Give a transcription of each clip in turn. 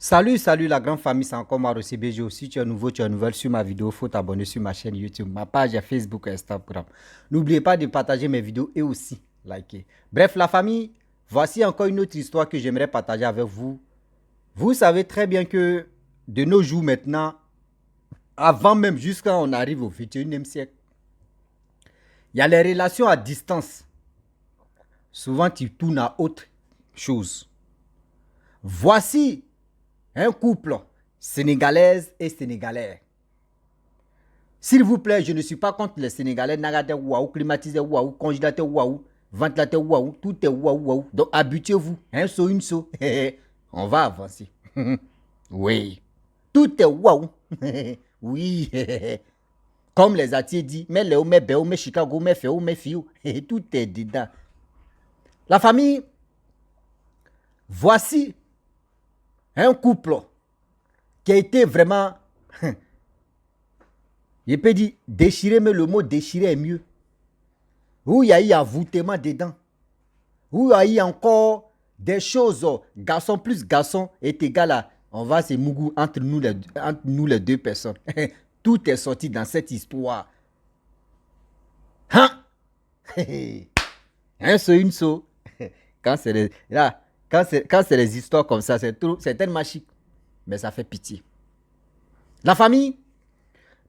Salut la grande famille, c'est encore moi, CBG. Si tu es nouveau, tu es nouvelle sur ma vidéo, il faut t'abonner sur ma chaîne YouTube, ma page Facebook et Instagram. N'oubliez pas de partager mes vidéos et aussi liker. Bref, la famille, voici encore une autre histoire que j'aimerais partager avec vous. Vous savez très bien que de nos jours maintenant, avant même jusqu'à on arrive au 21e siècle, il y a les relations à distance. Souvent, tu tournes à autre chose. Voici un couple sénégalaise et sénégalais. S'il vous plaît, je ne suis pas contre les Sénégalais. Nagate waouh, climatisé waouh, congélateur waouh, ventilateur waouh, tout est waouh waouh. Donc habituez-vous. Un saut, une saut. On va avancer. Oui. Tout est waouh. Oui. Comme les Atiers dit, mais Léo, mais Béo, mais Chicago, mais Féo, mais Fiou. Tout est dedans. La famille, voici un couple qui a été vraiment, je peux dire déchiré, mais le mot déchiré est mieux. Où il y a eu envoûtement dedans. Où il y a eu encore des choses, garçon plus garçon est égal à, on va se mougou entre nous les deux personnes. Tout est sorti dans cette histoire. Hein? Un saut, une saut. Quand c'est les histoires comme ça, c'est tellement chic. Mais ça fait pitié. La famille,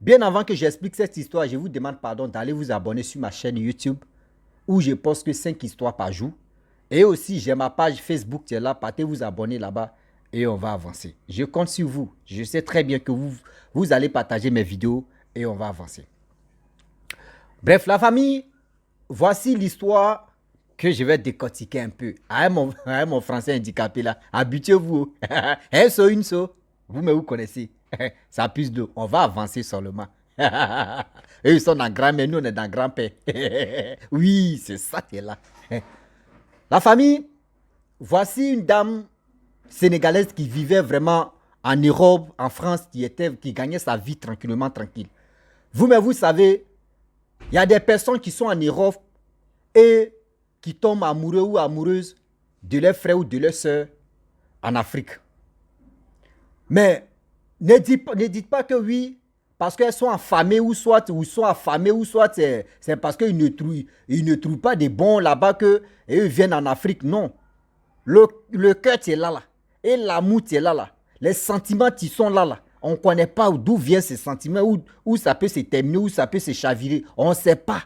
bien avant que j'explique cette histoire, je vous demande pardon d'aller vous abonner sur ma chaîne YouTube où je poste que 5 histoires par jour. Et aussi, j'ai ma page Facebook qui est là. Partez vous abonner là-bas et on va avancer. Je compte sur vous. Je sais très bien que vous allez partager mes vidéos et on va avancer. Bref, la famille, voici l'histoire que je vais décortiquer un peu. Mon français handicapé là, habituez-vous. Un saut, une saut. Vous connaissez. Ça pisse d'eau. On va avancer seulement. Eux, ils sont dans grand-mère, nous, on est dans grand-père. Oui, c'est ça qui est là. La famille, voici une dame sénégalaise qui vivait vraiment en Europe, en France, qui gagnait sa vie tranquillement, tranquille. Vous savez, il y a des personnes qui sont en Europe et qui tombent amoureux ou amoureuses de leurs frères ou de leurs sœurs en Afrique. Mais ne dites pas que oui, parce qu'elles sont affamées ou soit c'est parce qu'ils ne trouvent pas de bons là-bas qu'ils viennent en Afrique. Non. Le cœur, c'est là. Et l'amour, c'est là. Les sentiments, ils sont là. On ne connaît pas d'où viennent ces sentiments, où ça peut se terminer, où ça peut se chavirer. On ne sait pas.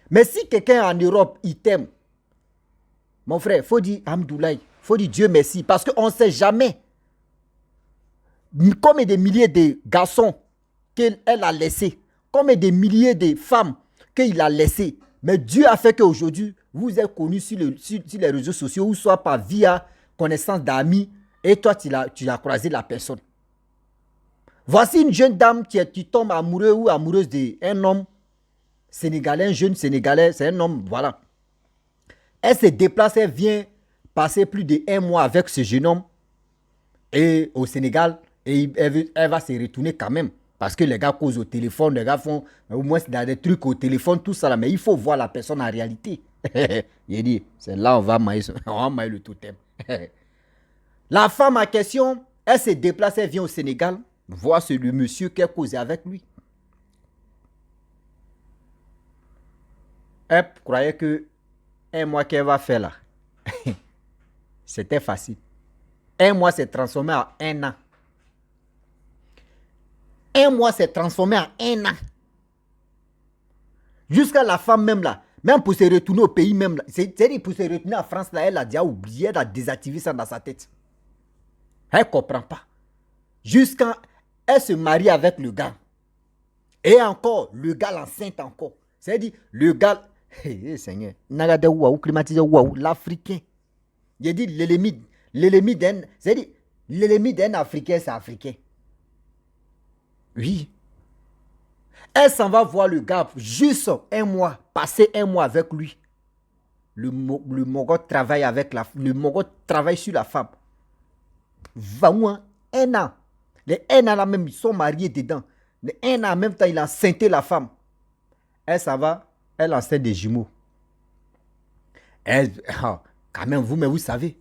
Mais si quelqu'un en Europe, il t'aime, mon frère, il faut dire Hamdoulaye, il faut dire Dieu merci, parce qu'on ne sait jamais. Combien de milliers de garçons qu'elle a laissés, combien de milliers de femmes qu'il a laissées. Mais Dieu a fait qu'aujourd'hui, vous êtes connus sur les réseaux sociaux, ou soit par via connaissance d'amis, et toi, tu as croisé la personne. Voici une jeune dame qui tombe amoureuse ou amoureuse d'un homme sénégalais, un jeune sénégalais, c'est un homme, voilà. Elle se déplace, elle vient passer plus d'1 mois avec ce jeune homme et au Sénégal, et elle va se retourner quand même. Parce que les gars causent au téléphone, les gars font au moins des trucs au téléphone, tout ça là, mais il faut voir la personne en réalité. Il dit, c'est là on va mailler le totem. La femme en question, elle se déplace, elle vient au Sénégal, voir le monsieur qui a causé avec lui. Elle croyait que 1 mois qu'elle va faire là, c'était facile. 1 mois s'est transformé en 1 an. 1 mois s'est transformé en 1 an. Jusqu'à la femme même là, même pour se retourner au pays même là, c'est-à-dire pour se retourner en France là, elle a déjà oublié, elle a désactivé ça dans sa tête. Elle ne comprend pas. Jusqu'à elle se marie avec le gars. Et encore, le gars l'enceinte encore. C'est-à-dire, le gars, Seigneur, l'Africain. J'ai dit l'ennemi d'un Africain, c'est Africain. Oui. Elle s'en va voir le gars juste 1 mois, passer 1 mois avec lui. Le Mogol travaille sur la femme. 1 an. Les 1 an là même, ils sont mariés dedans. Les 1 an en même temps, il a enceinté la femme. Elle s'en va, elle enceinte des jumeaux. Elle, quand même, vous savez,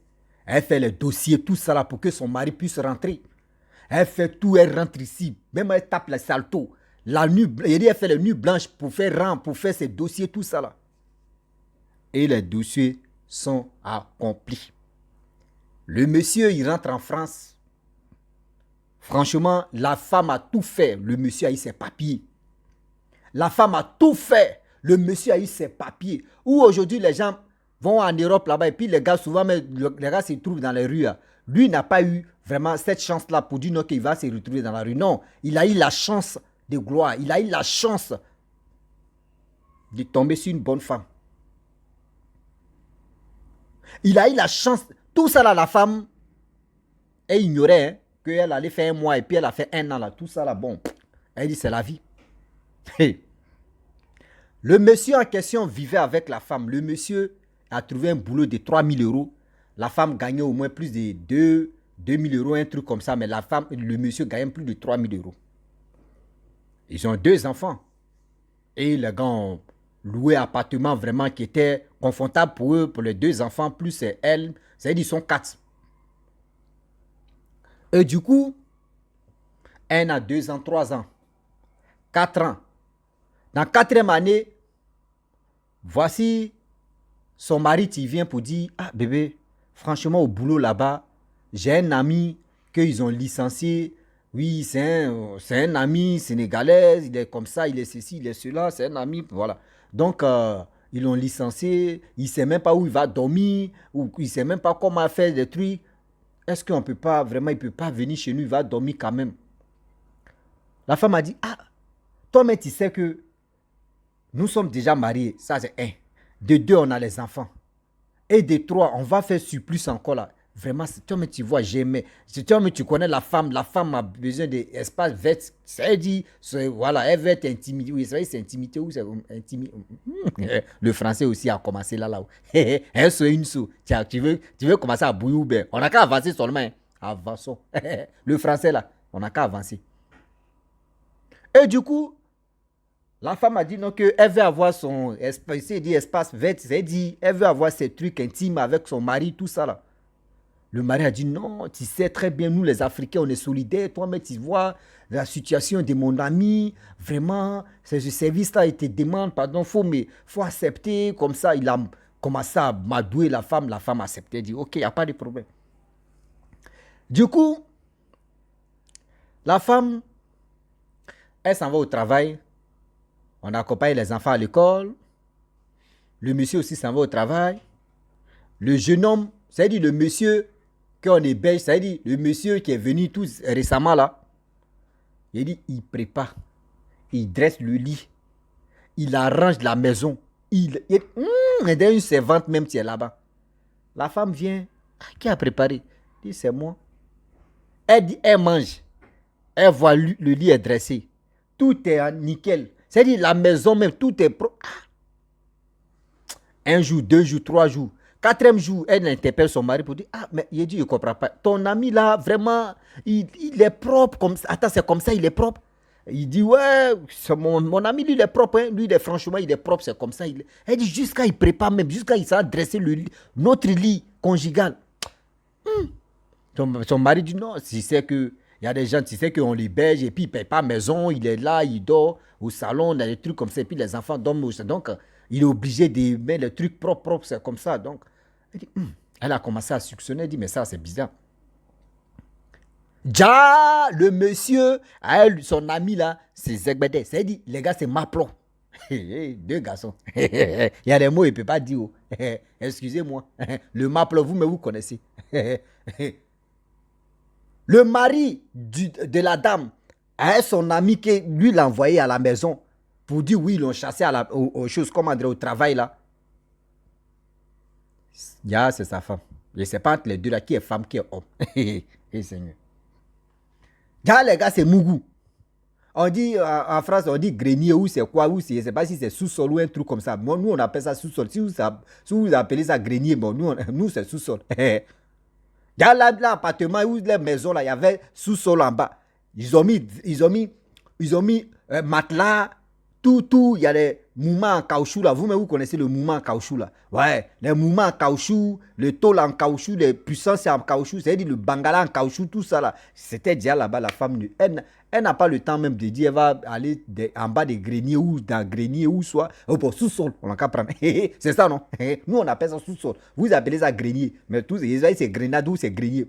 Elle fait les dossiers, tout ça là, pour que son mari puisse rentrer. Elle fait tout, elle rentre ici. Même elle tape les saltos. La nuit, elle fait les nuits blanches pour faire rang, pour faire ses dossiers, tout ça là. Et les dossiers sont accomplis. Le monsieur, il rentre en France. Franchement, la femme a tout fait. Le monsieur a eu ses papiers. La femme a tout fait. Le monsieur a eu ses papiers. Où aujourd'hui, les gens vont en Europe là-bas et puis les gars, souvent, les gars se trouvent dans les rues. Là. Lui n'a pas eu vraiment cette chance-là pour dire non qu'il va se retrouver dans la rue. Non, il a eu la chance de gloire. Il a eu la chance de tomber sur une bonne femme. Il a eu la chance. Tout ça là, la femme, elle ignorait hein, qu'elle allait faire 1 mois et puis elle a fait 1 an là. Tout ça là, bon. Elle dit c'est la vie. Hey. Le monsieur en question vivait avec la femme. Le monsieur a trouvé un boulot de 3 000 euros. La femme gagnait au moins plus de 2 000 euros, un truc comme ça. Mais la femme, le monsieur gagnait plus de 3 000 euros. Ils ont 2 enfants. Et les gars ont loué un appartement vraiment qui était confortable pour eux, pour les 2 enfants, plus elle. C'est-à-dire qu'ils sont 4. Et du coup, un a 2 ans, 3 ans, 4 ans. Dans 4e année, voici son mari qui vient pour dire, ah bébé, franchement au boulot là-bas, j'ai un ami qu'ils ont licencié. Oui, c'est un ami sénégalais, il est comme ça, il est ceci, il est cela, c'est un ami, voilà. Donc, ils l'ont licencié, il ne sait même pas où il va dormir, ou il ne sait même pas comment faire des trucs. Est-ce qu'on peut pas, vraiment, il ne peut pas venir chez nous, il va dormir quand même. La femme a dit, ah, toi, mais tu sais que nous sommes déjà mariés, ça c'est 1. De 2, on a les enfants. Et de 3, on va faire surplus encore là. Vraiment, toi, mais tu vois, j'aimais. Toi, mais tu connais la femme a besoin d'espace vert. C'est-à-dire, voilà, elle veut être intimidée. Oui, c'est intimité ou c'est intimidé. Le français aussi a commencé là. Un saut, une saut. Tu veux commencer à bouillir ou bien? On n'a qu'à avancer seulement. Hein. Avançons. Le français là, on n'a qu'à avancer. Et du coup, la femme a dit non qu'elle veut avoir son espace vert, c'est-à-dire elle veut avoir ses trucs intimes avec son mari, tout ça là. Le mari a dit non, tu sais très bien, nous les Africains, on est solidaires. Toi, mais tu vois la situation de mon ami, vraiment, ce service-là, il te demande, pardon, faut accepter. Comme ça, il a commencé à m'adouer la femme a accepté, elle dit ok, il n'y a pas de problème. Du coup, la femme, elle s'en va au travail. On accompagne les enfants à l'école. Le monsieur aussi s'en va au travail. Le jeune homme, c'est-à-dire le monsieur qu'on est belge, c'est-à-dire le monsieur qui est venu tout récemment là. Il dit, il prépare. Il dresse le lit. Il arrange la maison. Il y a une servante même qui est là-bas. La femme vient. Qui a préparé? Il dit, c'est moi. Elle dit, elle mange. Elle voit le lit est dressé. Tout est nickel. C'est-à-dire la maison même, tout est propre. 1 jour, 2 jours, 3 jours. 4e jour, elle interpelle son mari pour dire, ah, mais il dit, je ne comprends pas. Ton ami là, vraiment, il est propre comme ça. Attends, c'est comme ça, il est propre. Il dit, ouais, mon ami, lui, il est propre. Hein. Lui, franchement, il est propre, c'est comme ça. Elle dit, jusqu'à il prépare même, jusqu'à il s'est dressé notre lit conjugal. Son mari dit, non, si c'est que, il y a des gens, tu sais qu'on les berge et puis il ne paye pas maison, il est là, il dort au salon, on a des trucs comme ça, et puis les enfants dorment au salon. Donc, il est obligé de mettre les trucs propres, c'est comme ça. Donc, elle a commencé à suctionner, elle dit, mais ça, c'est bizarre. Ja, le monsieur, son ami là, c'est Zegbede. C'est-à-dire, les gars, c'est Maplo. 2 garçons. Il y a des mots, il ne peut pas dire. Excusez-moi. Le Maplo, vous connaissez. Le mari de la dame a son ami qui lui l'a envoyé à la maison pour dire oui, ils l'ont chassé aux choses, comme au travail là. Ya, c'est sa femme. Je ne sais pas entre les deux là qui est femme, qui est homme. Et Seigneur. Ya, les gars, c'est Mougou. On dit en France, on dit grenier ou c'est quoi, ou je ne sais pas si c'est sous-sol ou un truc comme ça. Bon, nous, on appelle ça sous-sol. Si vous appelez ça grenier, bon, nous c'est sous-sol. Dans l'appartement ou les maisons, là, il y avait sous-sol en bas. Ils ont mis matelas, tout, il y a mouvements en caoutchouc là. Vous-même, vous connaissez le mouvement en caoutchouc là. Ouais, les mouvements en caoutchouc, le tôle en caoutchouc, les puissances en caoutchouc, c'est-à-dire le bangala en caoutchouc, tout ça là. C'était déjà là-bas, la femme. Elle n'a pas le temps même de dire, elle va aller en bas des greniers ou dans le grenier ou soit au sous-sol. On n'a qu'à prendre. C'est ça, non? Nous, on appelle ça sous-sol. Vous appelez ça grenier. Mais tous, c'est grenade ou c'est grenier.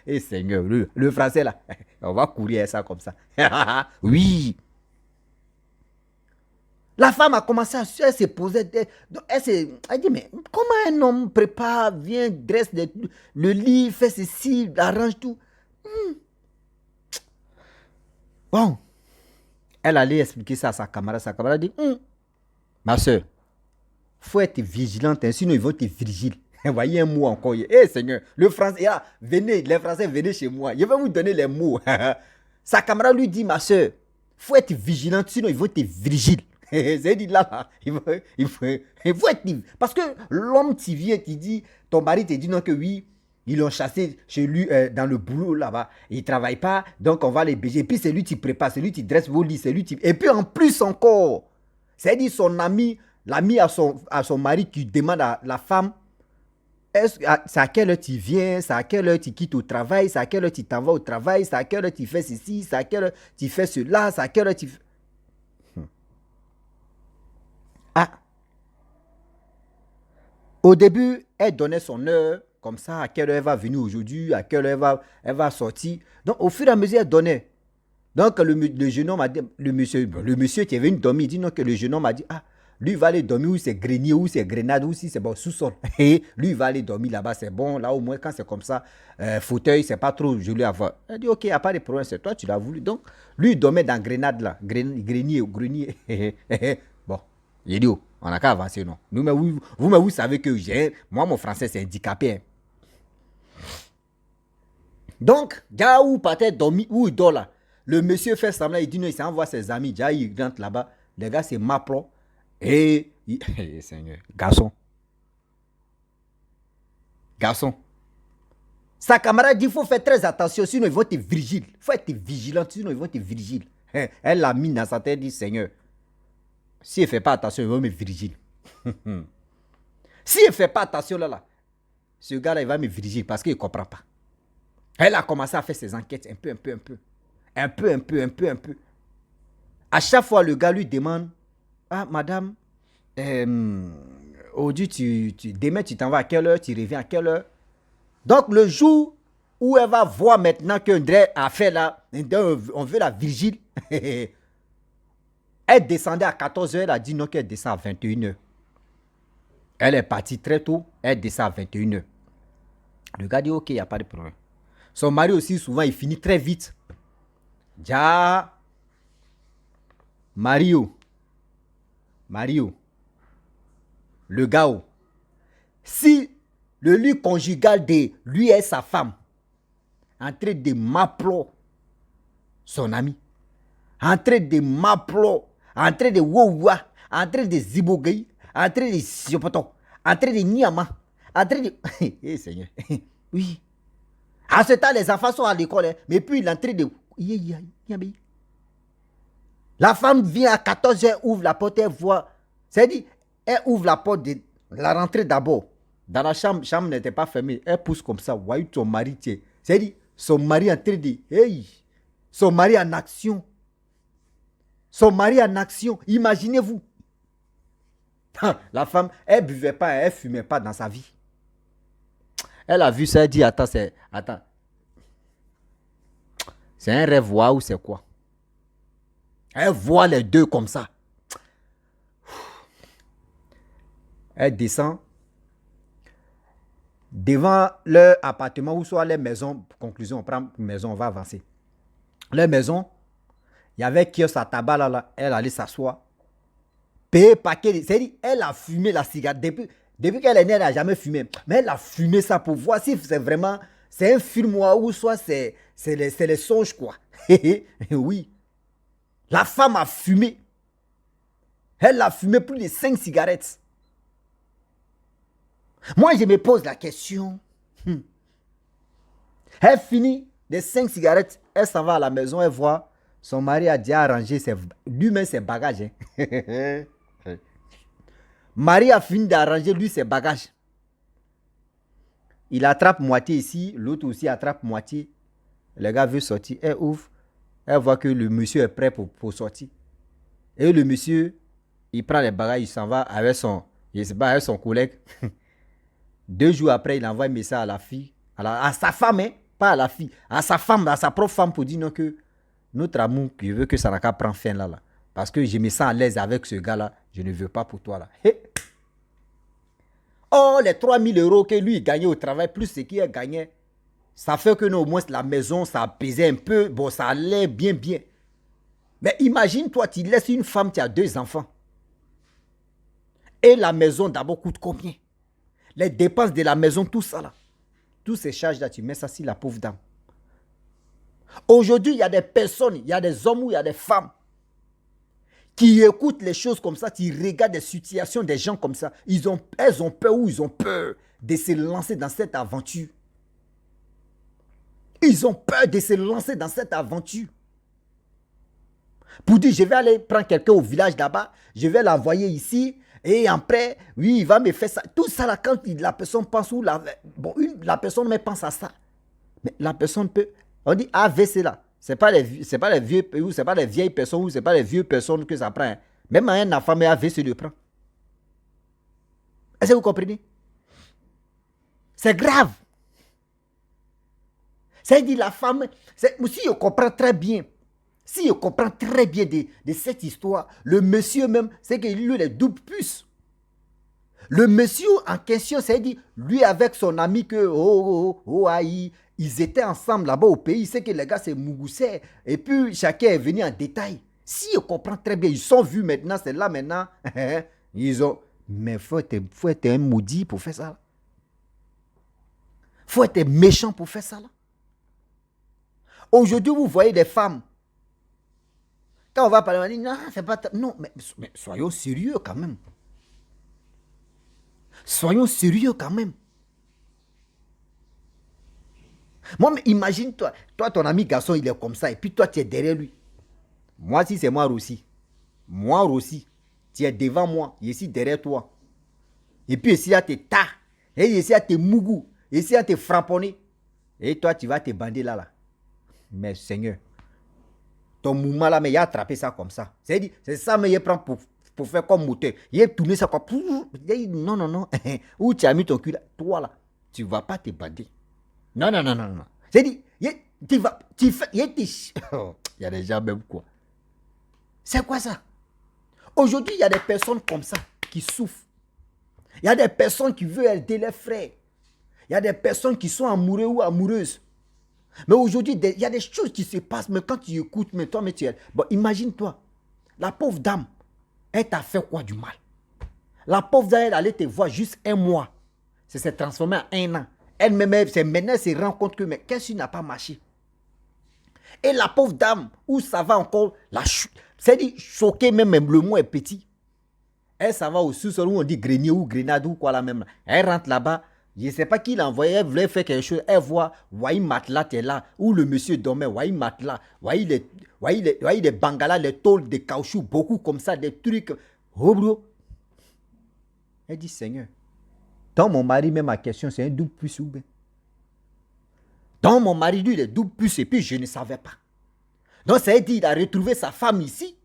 Et Seigneur, le français là, on va courir ça comme ça. Oui. La femme a commencé à se poser. Elle dit, mais comment un homme prépare, vient, dresse le lit, fait ceci, arrange tout. Bon. Elle allait expliquer ça à sa camarade. Sa camarade dit, ma soeur, il faut être vigilante, hein, sinon ils vont te vigiler. Voyez un mot encore. Eh Seigneur, le français, venez, les Français, venez chez moi. Je vais vous donner les mots. Sa camarade lui dit, ma soeur, il faut être vigilante, sinon ils vont te vigiler. C'est dit là, il faut être libre. Parce que l'homme qui vient, qui dit, ton mari te dit non que oui, ils l'ont chassé chez lui dans le boulot là-bas. Il ne travaille pas, donc on va les baiser. Et puis c'est lui qui prépare, c'est lui qui dresse vos lits, c'est lui qui... Et puis en plus encore, c'est dit son ami, l'ami à son mari qui demande à la femme, c'est à quelle heure tu viens, c'est à quelle heure tu quittes au travail, c'est à quelle heure tu t'en vas au travail, c'est à quelle heure tu fais ceci, c'est à quelle heure tu fais cela, c'est à quelle heure tu... Ah, au début, elle donnait son heure, comme ça, à quelle heure elle va venir aujourd'hui, à quelle heure elle va sortir. Donc, au fur et à mesure, elle donnait. Donc, le jeune homme a dit, le monsieur qui est venu dormir, il dit non, que le jeune homme a dit, ah, lui, il va aller dormir où c'est grenier, où c'est grenade, où c'est bon, sous-sol. Et lui, il va aller dormir là-bas, c'est bon. Là, au moins, quand c'est comme ça, fauteuil, c'est pas trop joli à voir. Elle dit, ok, il n'y a pas de problème, c'est toi, tu l'as voulu. Donc, lui, il dormait dans grenade là, grenier. Bon, il dit, oh, on n'a qu'à avancer, non. Nous, mais vous savez que moi, mon français, c'est handicapé. Hein. Donc, déjà où partait dormir, où il dort là, le monsieur fait semblant, il dit non, il s'en va ses amis, déjà il rentre là-bas, les gars c'est Maplo, et Seigneur, garçon, sa camarade dit, il faut faire très attention, sinon ils vont te vigiler, il faut être vigilant, sinon ils vont te vigiler. Elle l'a mis dans sa tête, dit, Seigneur, si elle ne fait pas attention, ils vont me vigiler. Si elle ne fait pas attention là, ce gars-là, il va me vigiler parce qu'il ne comprend pas. Elle a commencé à faire ses enquêtes un peu. À chaque fois, le gars lui demande, ah, madame, aujourd'hui, demain, tu t'en vas à quelle heure, tu reviens à quelle heure? Donc, le jour où elle va voir maintenant qu'André a fait là, on veut la vigile, elle descendait à 14 h, elle a dit non qu'elle descend à 21 h. Elle est partie très tôt, elle descend à 21 h. Le gars dit, ok, il n'y a pas de problème. Son mari aussi, souvent, il finit très vite. Ja, Mario, le gars, si le lit conjugal de lui et sa femme, en train de m'appeler son ami, en train de m'appeler, en train de wouwa, en train de zibogay, en train de siopoto, en train de niama, en train de... Eh Seigneur, oui. À ce temps, les enfants sont à l'école, hein, mais puis il est en train de... La femme vient à 14 h, ouvre la porte, elle voit. C'est-à-dire, elle ouvre la porte de la rentrée d'abord. Dans la chambre n'était pas fermée. Elle pousse comme ça. Voyez ton mari, tiens. C'est-à-dire, son mari en train de... Hey! Son mari en action. Son mari en action. Imaginez-vous. La femme, elle ne buvait pas, elle ne fumait pas dans sa vie. Elle a vu ça, elle dit, attends, c'est un rêve ou c'est quoi? Elle voit les deux comme ça. Elle descend devant leur appartement ou soit leur maison. Conclusion, on prend une maison, on va avancer. Leur maison, il y avait kiosque à tabac là, elle allait s'asseoir. Payer paquet, c'est-à-dire, elle a fumé la cigarette. Depuis qu'elle est née, elle n'a jamais fumé. Mais elle a fumé ça pour voir si c'est vraiment, c'est un film ou soit c'est les songes quoi. Oui. La femme a fumé. Elle a fumé plus de 5 cigarettes. Moi, je me pose la question. Elle finit les 5 cigarettes. Elle s'en va à la maison. Elle voit son mari a déjà arrangé lui-même ses bagages. Hein. Marie a fini d'arranger lui ses bagages. Il attrape moitié ici, l'autre aussi attrape moitié. Le gars veut sortir, elle ouvre, elle voit que le monsieur est prêt pour sortir. Et le monsieur, il prend les bagages, il s'en va avec son, je sais pas, avec son collègue. 2 jours après, il envoie un message à la fille, à sa femme, hein, pas à la fille, à sa femme, à sa propre femme pour dire non que notre amour, je veux que ça n'a qu'à prendre fin là. Parce que je me sens à l'aise avec ce gars-là, je ne veux pas pour toi là. Hey. Oh, les 3000 € que lui gagnait au travail, plus ce qu'il a gagné, ça fait que nous, au moins la maison, ça pesait un peu, bon, ça allait bien. Mais imagine, toi, tu laisses une femme, tu as 2 enfants. Et la maison, d'abord, coûte combien? Les dépenses de la maison, tout ça là. Toutes ces charges-là, tu mets ça sur la pauvre dame. Aujourd'hui, il y a des personnes, il y a des hommes ou il y a des femmes qui écoutent les choses comme ça, qui regardent des situations des gens comme ça. Elles ont peur ou ils ont peur de se lancer dans cette aventure. Ils ont peur de se lancer dans cette aventure. Pour dire, je vais aller prendre quelqu'un au village là-bas, je vais l'envoyer ici, et après, oui, il va me faire ça. Tout ça là, quand la personne pense, ou la personne me pense à ça. Mais la personne peut, on dit AVC là, c'est pas les vieux, ou c'est pas les vieilles personnes, ou c'est pas les vieux personnes que ça prend. Hein. Même un enfant, mais AVC le prend. Est-ce que vous comprenez? C'est grave. C'est-à-dire la femme, si je comprends très bien, si je comprends très bien de cette histoire, le monsieur même, c'est qu'il lui est double puce. Le monsieur en question, c'est-à-dire lui avec son ami que, ils étaient ensemble là-bas au pays, c'est que les gars c'est Mougoussé, et puis chacun est venu en détail. Si je comprends très bien, ils sont vus maintenant, c'est là maintenant, ils ont, mais faut être un maudit pour faire ça. Faut être méchant pour faire ça là. Aujourd'hui, vous voyez des femmes. Quand on va parler, on dit non, c'est pas. Non, mais soyons sérieux quand même. Soyons sérieux quand même. Moi, mais imagine-toi, ton ami garçon, il est comme ça, et puis toi, tu es derrière lui. Moi, si c'est moi aussi. Moi aussi. Tu es devant moi, je suis derrière toi. Et puis, ici, il y a tes tas. Et ici, il y a tes mougous. Ici, il y a tes frapponnés. Et toi, tu vas te bander là. Mais Seigneur, ton mouvement là, mais il a attrapé ça comme ça. C'est ça, mais il prend pour faire comme moteur. Il a tourné ça comme. Non. Où tu as mis ton cul là? Toi là, tu ne vas pas te bander. Non. C'est-à-dire, tu fais. Il y a des gens même quoi. C'est quoi ça? Aujourd'hui, il y a des personnes comme ça qui souffrent. Il y a des personnes qui veulent aider les frères. Il y a des personnes qui sont amoureux ou amoureuses. Mais aujourd'hui, il y a des choses qui se passent, mais quand tu écoutes, mais toi, mais tu es... Bon, imagine-toi, la pauvre dame, elle t'a fait quoi du mal? La pauvre dame, elle allait te voir juste 1 mois. Ça s'est transformé en 1 an. Elle-même, c'est maintenant, elle se rend compte que, mais qu'est-ce qui n'a pas marché? Et la pauvre dame, où ça va encore, c'est-à-dire, choquer même le mot est petit. Elle, ça va au sous-sol où on dit grenier ou grenade ou quoi là même. Elle rentre là-bas. Je ne sais pas qui l'a envoyé, elle voulait faire quelque chose. Elle voit, voyez matelas, t'es là. Où le monsieur dormait, voyez matelas. Voyez les bangalas, les tôles de caoutchouc, beaucoup comme ça, des trucs. Oh bro. Elle dit, Seigneur, dans mon mari, même ma question, c'est un double plus ou bien. Dans mon mari, lui, il est double plus et puis je ne savais pas. Donc ça veut dire qu'il a retrouvé sa femme ici.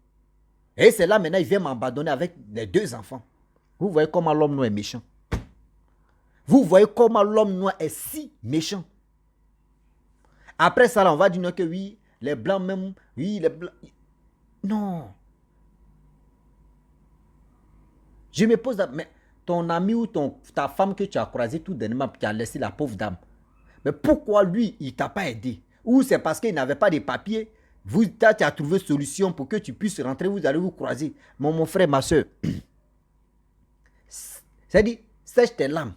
Et c'est là maintenant, il vient m'abandonner avec les 2 enfants. Vous voyez comment l'homme noir est méchant. Vous voyez comment l'homme noir est si méchant. Après ça, là, on va dire que oui, les blancs même, oui, les blancs. Non. Je me pose, mais ton ami ou ta femme que tu as croisé tout dernièrement, tu as laissé la pauvre dame. Mais pourquoi lui, il ne t'a pas aidé? Ou c'est parce qu'il n'avait pas de papiers? Tu as trouvé solution pour que tu puisses rentrer, vous allez vous croiser. Mon frère, ma soeur. C'est-à-dire, sèche tes larmes.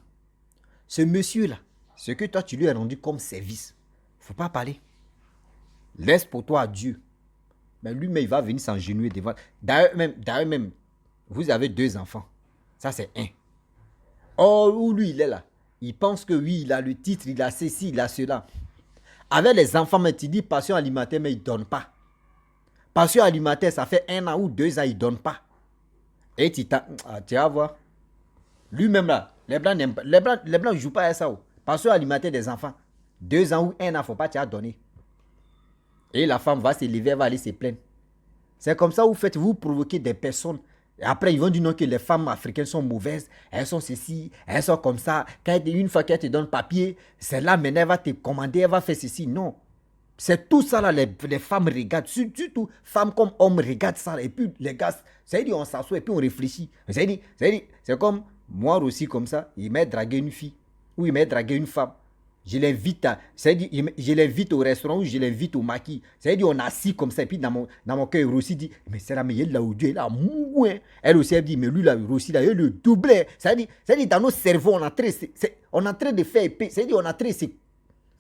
Ce monsieur-là, ce que toi tu lui as rendu comme service, il ne faut pas parler. Laisse pour toi à Dieu. Mais lui-même, il va venir s'engenouiller devant. D'ailleurs même, vous avez 2 enfants. Ça, c'est 1. Or, où lui, il est là. Il pense que oui, il a le titre, il a ceci, il a cela. Avec les enfants, mais tu dis passion alimentaire, mais il ne donne pas. Passion alimentaire, ça fait 1 an ou 2 ans, il ne donne pas. Et tu vas voir. Lui-même là, les Blancs ne jouent pas à ça. Parce que alimenter des enfants, 2 ans ou 1 an, il ne faut pas t'y donner. Et la femme va se lever, elle va aller se plaindre. C'est comme ça que vous provoquez des personnes. Et après, ils vont dire non que les femmes africaines sont mauvaises, elles sont ceci, elles sont comme ça. Une fois qu'elle te donne papier, celle-là, maintenant, elle va te commander, elle va faire ceci. Non. C'est tout ça, là, les femmes regardent. Surtout, femmes comme hommes regardent ça. Et puis, les gars, c'est-à-dire, on s'assoit et puis on réfléchit. C'est comme moi aussi, comme ça, il m'a dragué une fille ou il m'a dragué une femme. Je l'invite je l'invite au restaurant ou je l'invite au maquis. C'est-à-dire, on est assis comme ça. Et puis, dans mon cœur, Rossi dit, mais c'est là, mais il est là où Dieu est là, mouin. Elle aussi, elle dit, mais lui, là, Rossi, là, il est le doublé. C'est-à-dire, dans nos cerveaux, on est en train de faire épée. C'est-à-dire, on est en train de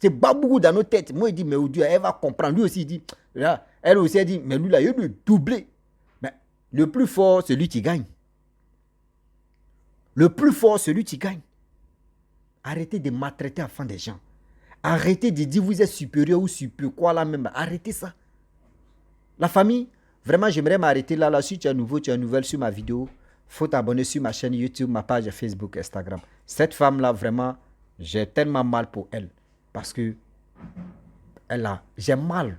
c'est babou dans nos têtes. Moi, il dit, mais oh Dieu, elle va comprendre. Lui aussi, il dit, là, elle aussi, elle dit, mais lui, là, il est le doublé. Mais le plus fort, c'est lui qui gagne. Le plus fort, c'est lui qui gagne. Arrêtez de maltraiter enfant des gens. Arrêtez de dire vous êtes supérieur ou supérieur quoi là même. Arrêtez ça. La famille, vraiment j'aimerais m'arrêter là. Si tu es nouveau, tu es nouvelle sur ma vidéo, faut t'abonner sur ma chaîne YouTube, ma page Facebook, Instagram. Cette femme là, vraiment, j'ai tellement mal pour elle. Parce que j'ai mal.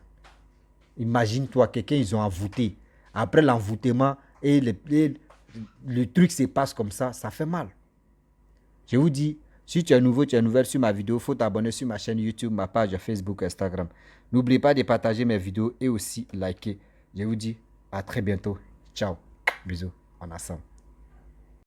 Imagine-toi, quelqu'un, ils ont envoûté. Après l'envoûtement, et le truc se passe comme ça fait mal. Je vous dis, si tu es nouveau, tu es nouvelle sur ma vidéo, il faut t'abonner sur ma chaîne YouTube, ma page Facebook, Instagram. N'oubliez pas de partager mes vidéos et aussi liker. Je vous dis à très bientôt. Ciao. Bisous. On ensemble.